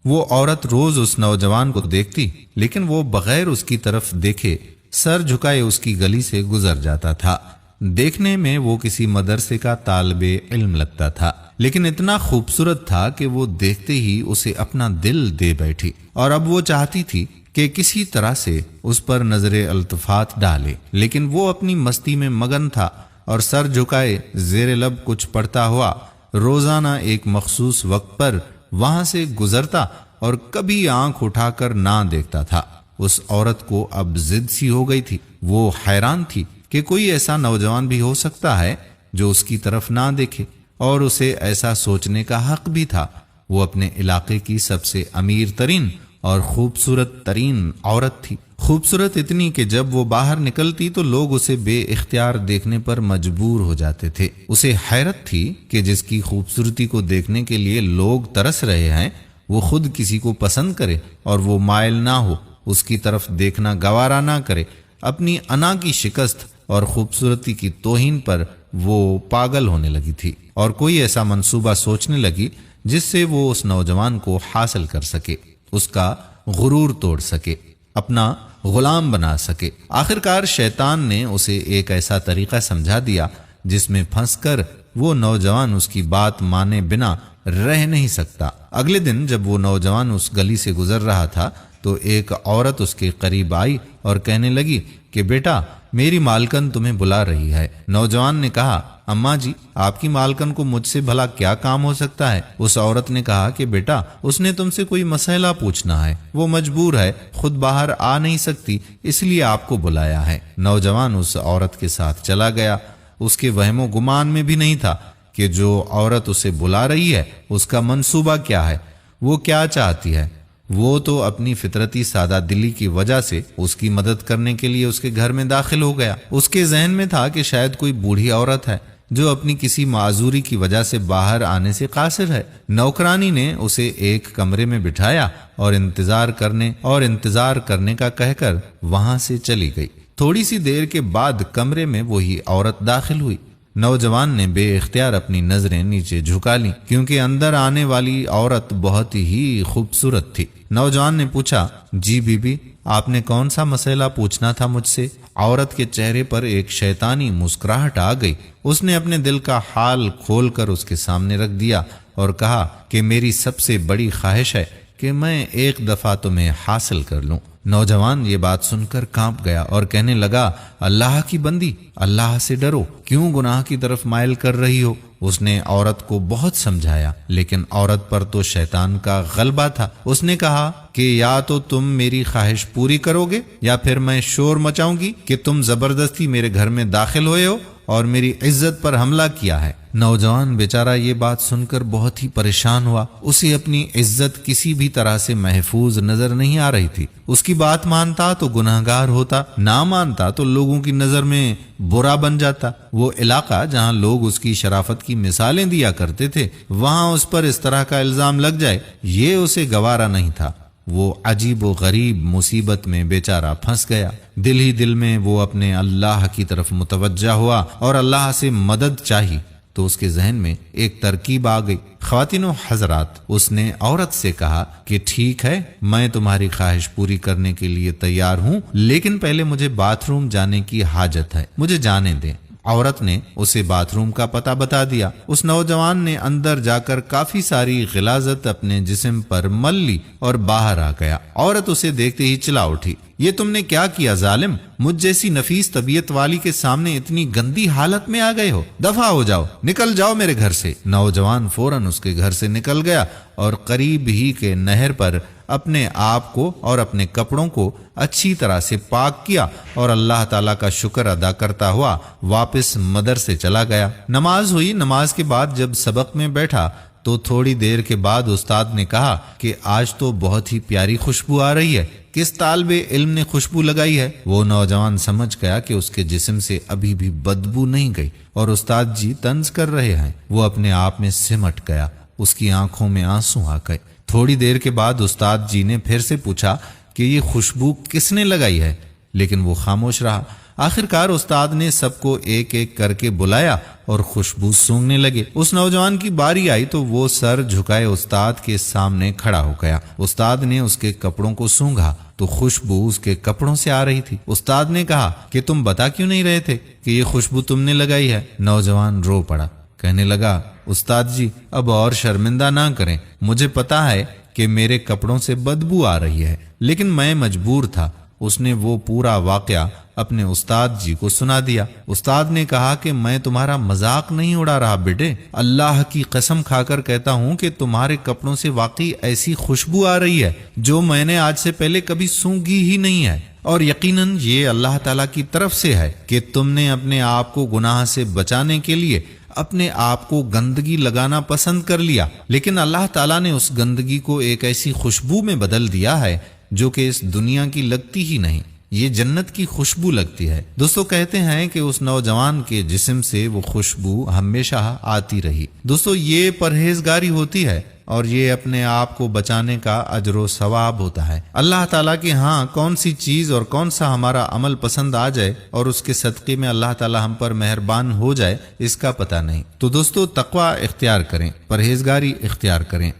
وہ عورت روز اس نوجوان کو دیکھتی، لیکن وہ بغیر اس کی طرف دیکھے سر جھکائے اس کی گلی سے گزر جاتا تھا۔ دیکھنے میں وہ کسی مدرسے کا طالب علم لگتا تھا، لیکن اتنا خوبصورت تھا کہ وہ دیکھتے ہی اسے اپنا دل دے بیٹھی، اور اب وہ چاہتی تھی کہ کسی طرح سے اس پر نظر التفات ڈالے، لیکن وہ اپنی مستی میں مگن تھا اور سر جھکائے زیر لب کچھ پڑھتا ہوا روزانہ ایک مخصوص وقت پر وہاں سے گزرتا اور کبھی آنکھ اٹھا کر نہ دیکھتا تھا۔ اس عورت کو اب ضد سی ہو گئی تھی۔ وہ حیران تھی کہ کوئی ایسا نوجوان بھی ہو سکتا ہے جو اس کی طرف نہ دیکھے، اور اسے ایسا سوچنے کا حق بھی تھا۔ وہ اپنے علاقے کی سب سے امیر ترین اور خوبصورت ترین عورت تھی، خوبصورت اتنی کہ جب وہ باہر نکلتی تو لوگ اسے بے اختیار دیکھنے پر مجبور ہو جاتے تھے۔ اسے حیرت تھی کہ جس کی خوبصورتی کو دیکھنے کے لیے لوگ ترس رہے ہیں، وہ خود کسی کو پسند کرے اور وہ مائل نہ ہو، اس کی طرف دیکھنا گوارا نہ کرے۔ اپنی انا کی شکست اور خوبصورتی کی توہین پر وہ پاگل ہونے لگی تھی، اور کوئی ایسا منصوبہ سوچنے لگی جس سے وہ اس نوجوان کو حاصل کر سکے، اس کا غرور توڑ سکے، اپنا غلام بنا سکے۔ آخرکار شیطان نے اسے ایک ایسا طریقہ سمجھا دیا جس میں پھنس کر وہ نوجوان اس کی بات مانے بنا رہ نہیں سکتا۔ اگلے دن جب وہ نوجوان اس گلی سے گزر رہا تھا تو ایک عورت اس کے قریب آئی اور کہنے لگی کہ بیٹا، میری مالکن تمہیں بلا رہی ہے۔ نوجوان نے کہا، اماں جی، آپ کی مالکن کو مجھ سے بھلا کیا کام ہو سکتا ہے؟ اس عورت نے کہا کہ بیٹا، اس نے تم سے کوئی مسئلہ پوچھنا ہے، وہ مجبور ہے، خود باہر آ نہیں سکتی، اس لیے آپ کو بلایا ہے۔ نوجوان اس عورت کے ساتھ چلا گیا۔ اس کے وہم و گمان میں بھی نہیں تھا کہ جو عورت اسے بلا رہی ہے اس کا منصوبہ کیا ہے، وہ کیا چاہتی ہے۔ وہ تو اپنی فطرتی سادہ دلی کی وجہ سے اس کی مدد کرنے کے لیے اس کے گھر میں داخل ہو گیا۔ اس کے ذہن میں تھا کہ شاید کوئی بوڑھی عورت ہے جو اپنی کسی معذوری کی وجہ سے باہر آنے سے قاصر ہے۔ نوکرانی نے اسے ایک کمرے میں بٹھایا اور انتظار کرنے کا کہہ کر وہاں سے چلی گئی۔ تھوڑی سی دیر کے بعد کمرے میں وہی عورت داخل ہوئی۔ نوجوان نے بے اختیار اپنی نظریں نیچے جھکا لیں، کیونکہ اندر آنے والی عورت بہت ہی خوبصورت تھی۔ نوجوان نے پوچھا، جی بی بی، آپ نے کون سا مسئلہ پوچھنا تھا مجھ سے؟ عورت کے چہرے پر ایک شیطانی مسکراہٹ آ گئی۔ اس نے اپنے دل کا حال کھول کر اس کے سامنے رکھ دیا اور کہا کہ میری سب سے بڑی خواہش ہے کہ میں ایک دفعہ تمہیں حاصل کر لوں۔ نوجوان یہ بات سن کر کانپ گیا اور کہنے لگا، اللہ کی بندی، اللہ سے ڈرو، کیوں گناہ کی طرف مائل کر رہی ہو؟ اس نے عورت کو بہت سمجھایا، لیکن عورت پر تو شیطان کا غلبہ تھا۔ اس نے کہا کہ یا تو تم میری خواہش پوری کرو گے یا پھر میں شور مچاؤں گی کہ تم زبردستی میرے گھر میں داخل ہوئے ہو اور میری عزت پر حملہ کیا ہے۔ نوجوان بیچارہ یہ بات سن کر بہت ہی پریشان ہوا۔ اسے اپنی عزت کسی بھی طرح سے محفوظ نظر نہیں آ رہی تھی۔ اس کی بات مانتا تو گناہگار ہوتا، نہ مانتا تو لوگوں کی نظر میں برا بن جاتا۔ وہ علاقہ جہاں لوگ اس کی شرافت کی مثالیں دیا کرتے تھے، وہاں اس پر اس طرح کا الزام لگ جائے، یہ اسے گوارا نہیں تھا۔ وہ عجیب و غریب مصیبت میں بیچارہ پھنس گیا۔ دل ہی دل میں وہ اپنے اللہ کی طرف متوجہ ہوا اور اللہ سے مدد چاہی تو اس کے ذہن میں ایک ترکیب آ گئی۔ خواتین و حضرات، اس نے عورت سے کہا کہ ٹھیک ہے، میں تمہاری خواہش پوری کرنے کے لیے تیار ہوں، لیکن پہلے مجھے باتھ روم جانے کی حاجت ہے، مجھے جانے دیں۔ عورت نے اسے باتھ روم کا پتہ بتا دیا۔ اس نوجوان نے اندر جا کر کافی ساری غلاظت اپنے جسم پر مل لی اور باہر آ گیا۔ عورت اسے دیکھتے ہی چلا اٹھی، یہ تم نے کیا کیا ظالم؟ مجھ جیسی نفیس طبیعت والی کے سامنے اتنی گندی حالت میں آ گئے ہو، دفع ہو جاؤ، نکل جاؤ میرے گھر سے۔ نوجوان فوراً اس کے گھر سے نکل گیا اور قریب ہی کے نہر پر اپنے آپ کو اور اپنے کپڑوں کو اچھی طرح سے پاک کیا اور اللہ تعالیٰ کا شکر ادا کرتا ہوا واپس مدرسے چلا گیا۔ نماز ہوئی۔ نماز کے بعد جب سبق میں بیٹھا تو تھوڑی دیر کے بعد استاد نے کہا کہ آج تو بہت ہی پیاری خوشبو آ رہی ہے، کس طالب علم نے خوشبو لگائی ہے؟ وہ نوجوان سمجھ گیا کہ اس کے جسم سے ابھی بھی بدبو نہیں گئی اور استاد جی طنز کر رہے ہیں۔ وہ اپنے آپ میں سمٹ گیا، اس کی آنکھوں میں آنسو آ گئے۔ تھوڑی دیر کے بعد استاد جی نے پھر سے پوچھا کہ یہ خوشبو کس نے لگائی ہے، لیکن وہ خاموش رہا۔ آخر کار استاد نے سب کو ایک ایک کر کے بلایا اور خوشبو سونگنے لگے۔ اس نوجوان کی باری آئی تو وہ سر جھکائے استاد کے سامنے کھڑا ہو گیا۔ استاد نے اس کے کپڑوں کو سونگھا تو خوشبو اس کے کپڑوں سے آ رہی تھی۔ استاد نے کہا کہ تم بتا کیوں نہیں رہے تھے کہ یہ خوشبو تم نے لگائی ہے؟ نوجوان رو پڑا، کہنے لگا استاد جی اب اور شرمندہ نہ کریں، مجھے پتا ہے کہ میرے کپڑوں سے بدبو آ رہی ہے، لیکن میں مجبور تھا۔ اس نے وہ پورا واقعہ اپنے استاد جی کو سنا دیا۔ استاد نے کہا کہ میں تمہارا مذاق نہیں اڑا رہا بیٹے، اللہ کی قسم کھا کر کہتا ہوں کہ تمہارے کپڑوں سے واقعی ایسی خوشبو آ رہی ہے جو میں نے آج سے پہلے کبھی سونگھی ہی نہیں ہے، اور یقیناً یہ اللہ تعالیٰ کی طرف سے ہے کہ تم نے اپنے آپ کو گناہ سے بچانے کے لیے اپنے آپ کو گندگی لگانا پسند کر لیا، لیکن اللہ تعالیٰ نے اس گندگی کو ایک ایسی خوشبو میں بدل دیا ہے جو کہ اس دنیا کی لگتی ہی نہیں، یہ جنت کی خوشبو لگتی ہے۔ دوستو کہتے ہیں کہ اس نوجوان کے جسم سے وہ خوشبو ہمیشہ آتی رہی۔ دوستو یہ پرہیزگاری ہوتی ہے اور یہ اپنے آپ کو بچانے کا اجر و ثواب ہوتا ہے۔ اللہ تعالیٰ کے ہاں کون سی چیز اور کون سا ہمارا عمل پسند آ جائے اور اس کے صدقے میں اللہ تعالیٰ ہم پر مہربان ہو جائے، اس کا پتہ نہیں۔ تو دوستو تقوی اختیار کریں، پرہیزگاری اختیار کریں۔